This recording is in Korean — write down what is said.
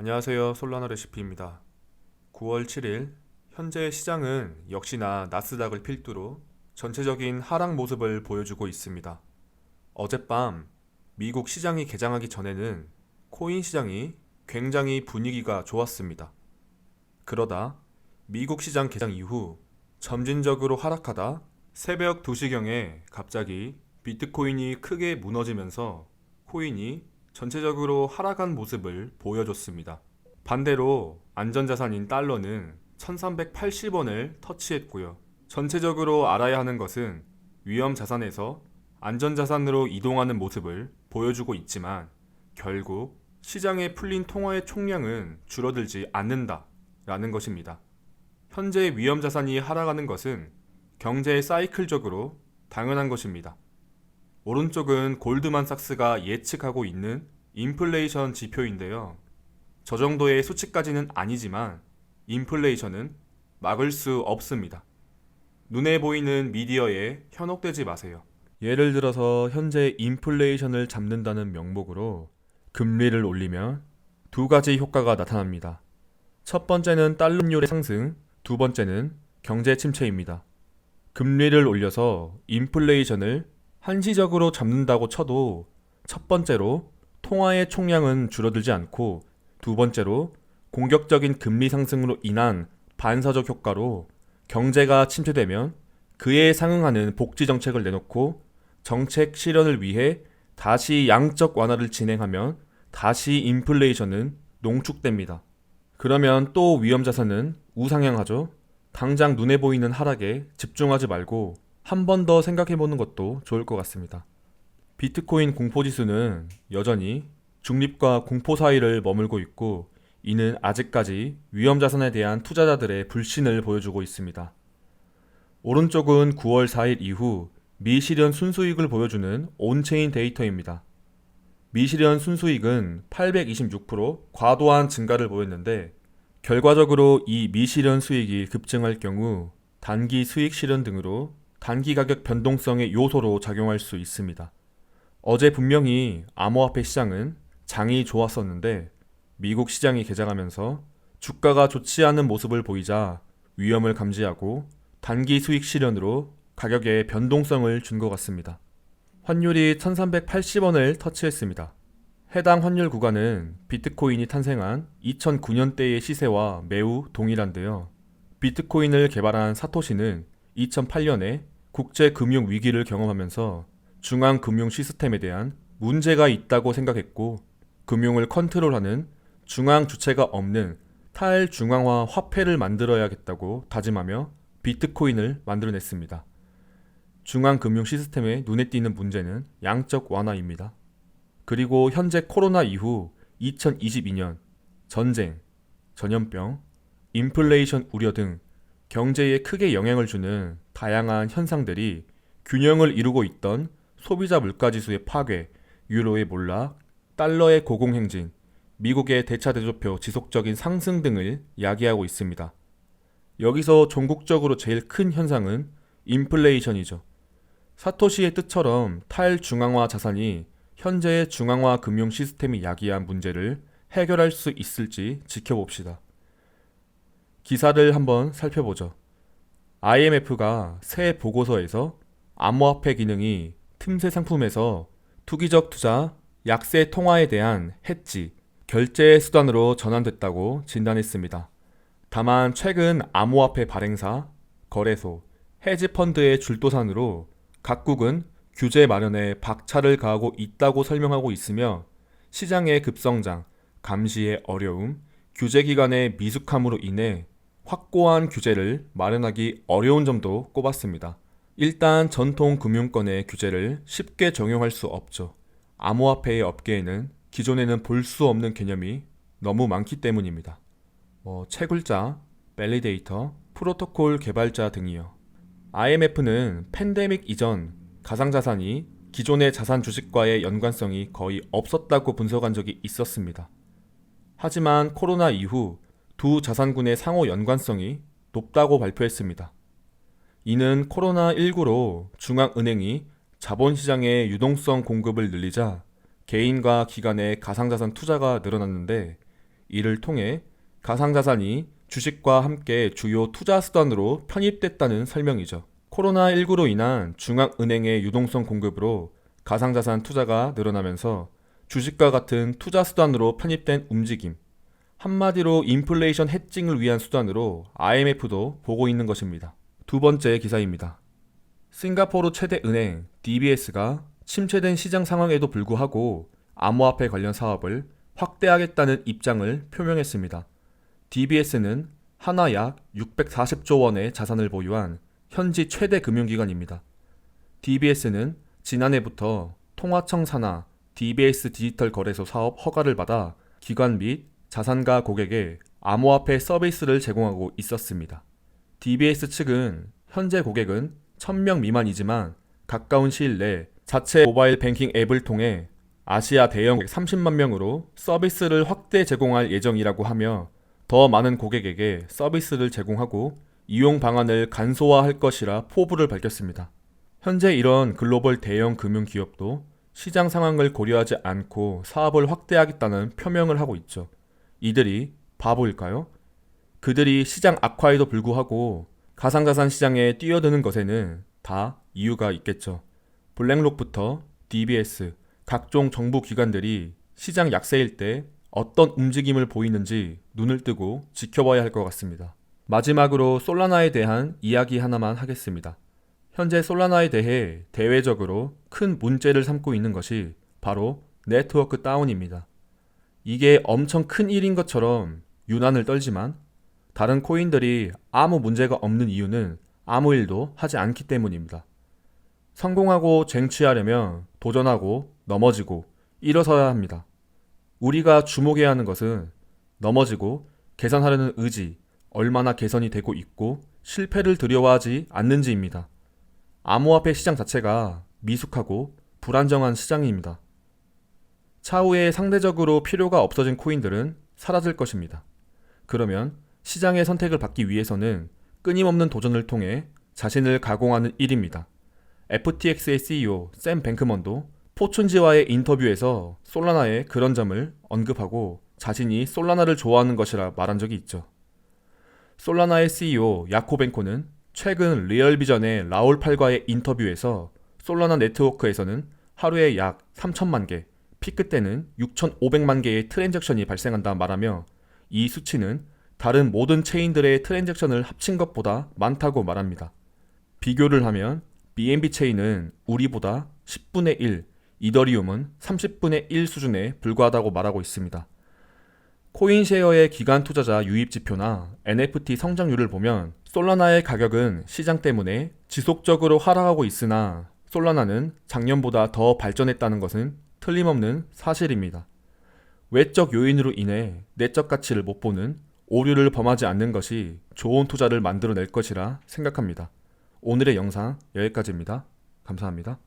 안녕하세요. 솔라나 레시피입니다. 9월 7일 현재 시장은 역시나 나스닥을 필두로 전체적인 하락 모습을 보여주고 있습니다. 어젯밤 미국 시장이 개장하기 전에는 코인 시장이 굉장히 분위기가 좋았습니다. 그러다 미국 시장 개장 이후 점진적으로 하락하다 새벽 2시경에 갑자기 비트코인이 크게 무너지면서 코인이 전체적으로 하락한 모습을 보여줬습니다. 반대로 안전자산인 달러는 1380원을 터치했고요. 전체적으로 알아야 하는 것은 위험자산에서 안전자산으로 이동하는 모습을 보여주고 있지만 결국 시장에 풀린 통화의 총량은 줄어들지 않는다 라는 것입니다. 현재 위험자산이 하락하는 것은 경제 사이클적으로 당연한 것입니다. 오른쪽은 골드만삭스가 예측하고 있는 인플레이션 지표인데요. 저 정도의 수치까지는 아니지만 인플레이션은 막을 수 없습니다. 눈에 보이는 미디어에 현혹되지 마세요. 예를 들어서 현재 인플레이션을 잡는다는 명목으로 금리를 올리면 두 가지 효과가 나타납니다. 첫 번째는 달러율의 상승, 두 번째는 경제 침체입니다. 금리를 올려서 인플레이션을 한시적으로 잡는다고 쳐도 첫 번째로 통화의 총량은 줄어들지 않고 두 번째로 공격적인 금리 상승으로 인한 반사적 효과로 경제가 침체되면 그에 상응하는 복지 정책을 내놓고 정책 실현을 위해 다시 양적 완화를 진행하면 다시 인플레이션은 농축됩니다. 그러면 또 위험자산은 우상향하죠. 당장 눈에 보이는 하락에 집중하지 말고 한 번 더 생각해보는 것도 좋을 것 같습니다. 비트코인 공포지수는 여전히 중립과 공포 사이를 머물고 있고 이는 아직까지 위험자산에 대한 투자자들의 불신을 보여주고 있습니다. 오른쪽은 9월 4일 이후 미실현 순수익을 보여주는 온체인 데이터입니다. 미실현 순수익은 826% 과도한 증가를 보였는데 결과적으로 이 미실현 수익이 급증할 경우 단기 수익 실현 등으로 단기 가격 변동성의 요소로 작용할 수 있습니다. 어제 분명히 암호화폐 시장은 장이 좋았었는데 미국 시장이 개장하면서 주가가 좋지 않은 모습을 보이자 위험을 감지하고 단기 수익 실현으로 가격에 변동성을 준 것 같습니다. 환율이 1380원을 터치했습니다. 해당 환율 구간은 비트코인이 탄생한 2009년대의 시세와 매우 동일한데요. 비트코인을 개발한 사토시는 2008년에 국제금융 위기를 경험하면서 중앙금융 시스템에 대한 문제가 있다고 생각했고 금융을 컨트롤하는 중앙 주체가 없는 탈중앙화 화폐를 만들어야겠다고 다짐하며 비트코인을 만들어냈습니다. 중앙금융 시스템에 눈에 띄는 문제는 양적 완화입니다. 그리고 현재 코로나 이후 2022년 전쟁, 전염병, 인플레이션 우려 등 경제에 크게 영향을 주는 다양한 현상들이 균형을 이루고 있던 소비자 물가지수의 파괴, 유로의 몰락, 달러의 고공행진, 미국의 대차대조표 지속적인 상승 등을 야기하고 있습니다. 여기서 종국적으로 제일 큰 현상은 인플레이션이죠. 사토시의 뜻처럼 탈중앙화 자산이 현재의 중앙화 금융 시스템이 야기한 문제를 해결할 수 있을지 지켜봅시다. 기사를 한번 살펴보죠. IMF가 새 보고서에서 암호화폐 기능이 틈새 상품에서 투기적 투자, 약세 통화에 대한 해지, 결제 수단으로 전환됐다고 진단했습니다. 다만 최근 암호화폐 발행사, 거래소, 헤지펀드의 줄도산으로 각국은 규제 마련에 박차를 가하고 있다고 설명하고 있으며 시장의 급성장, 감시의 어려움, 규제 기관의 미숙함으로 인해 확고한 규제를 마련하기 어려운 점도 꼽았습니다. 일단 전통 금융권의 규제를 쉽게 적용할 수 없죠. 암호화폐의 업계에는 기존에는 볼 수 없는 개념이 너무 많기 때문입니다. 채굴자, 밸리데이터, 프로토콜 개발자 등이요. IMF는 팬데믹 이전 가상자산이 기존의 자산 주식과의 연관성이 거의 없었다고 분석한 적이 있었습니다. 하지만 코로나 이후 두 자산군의 상호 연관성이 높다고 발표했습니다. 이는 코로나19로 중앙은행이 자본시장의 유동성 공급을 늘리자 개인과 기관의 가상자산 투자가 늘어났는데 이를 통해 가상자산이 주식과 함께 주요 투자 수단으로 편입됐다는 설명이죠. 코로나19로 인한 중앙은행의 유동성 공급으로 가상자산 투자가 늘어나면서 주식과 같은 투자 수단으로 편입된 움직임, 한마디로 인플레이션 해칭을 위한 수단으로 IMF도 보고 있는 것입니다. 두 번째 기사입니다. 싱가포르 최대 은행 DBS가 침체된 시장 상황에도 불구하고 암호화폐 관련 사업을 확대하겠다는 입장을 표명했습니다. DBS는 하나 약 640조 원의 자산을 보유한 현지 최대 금융기관입니다. DBS는 지난해부터 통화청 산하 DBS 디지털 거래소 사업 허가를 받아 기관 및 자산가 고객에 암호화폐 서비스를 제공하고 있었습니다. DBS 측은 현재 고객은 1000명 미만이지만 가까운 시일 내 자체 모바일 뱅킹 앱을 통해 아시아 대형 30만 명으로 서비스를 확대 제공할 예정이라고 하며 더 많은 고객에게 서비스를 제공하고 이용 방안을 간소화할 것이라 포부를 밝혔습니다. 현재 이런 글로벌 대형 금융 기업도 시장 상황을 고려하지 않고 사업을 확대하겠다는 표명을 하고 있죠. 이들이 바보일까요? 그들이 시장 악화에도 불구하고 가상자산 시장에 뛰어드는 것에는 다 이유가 있겠죠. 블랙록부터 DBS, 각종 정부 기관들이 시장 약세일 때 어떤 움직임을 보이는지 눈을 뜨고 지켜봐야 할 것 같습니다. 마지막으로 솔라나에 대한 이야기 하나만 하겠습니다. 현재 솔라나에 대해 대외적으로 큰 문제를 삼고 있는 것이 바로 네트워크 다운입니다. 이게 엄청 큰 일인 것처럼 유난을 떨지만 다른 코인들이 아무 문제가 없는 이유는 아무 일도 하지 않기 때문입니다. 성공하고 쟁취하려면 도전하고 넘어지고 일어서야 합니다. 우리가 주목해야 하는 것은 넘어지고 개선하려는 의지, 얼마나 개선이 되고 있고 실패를 두려워하지 않는지입니다. 암호화폐 시장 자체가 미숙하고 불안정한 시장입니다. 차후에 상대적으로 필요가 없어진 코인들은 사라질 것입니다. 그러면 시장의 선택을 받기 위해서는 끊임없는 도전을 통해 자신을 가공하는 일입니다. FTX의 CEO 샘 뱅크먼도 포춘지와의 인터뷰에서 솔라나의 그런 점을 언급하고 자신이 솔라나를 좋아하는 것이라 말한 적이 있죠. 솔라나의 CEO 야코벤코는 최근 리얼비전의 라울 팔과의 인터뷰에서 솔라나 네트워크에서는 하루에 약 3천만 개, 피크 때는 6,500만 개의 트랜잭션이 발생한다 말하며 이 수치는 다른 모든 체인들의 트랜잭션을 합친 것보다 많다고 말합니다. 비교를 하면 BNB 체인은 우리보다 10분의 1, 이더리움은 30분의 1 수준에 불과하다고 말하고 있습니다. 코인쉐어의 기관 투자자 유입 지표나 NFT 성장률을 보면 솔라나의 가격은 시장 때문에 지속적으로 하락하고 있으나 솔라나는 작년보다 더 발전했다는 것은 틀림없는 사실입니다. 외적 요인으로 인해 내적 가치를 못 보는 오류를 범하지 않는 것이 좋은 투자를 만들어낼 것이라 생각합니다. 오늘의 영상 여기까지입니다. 감사합니다.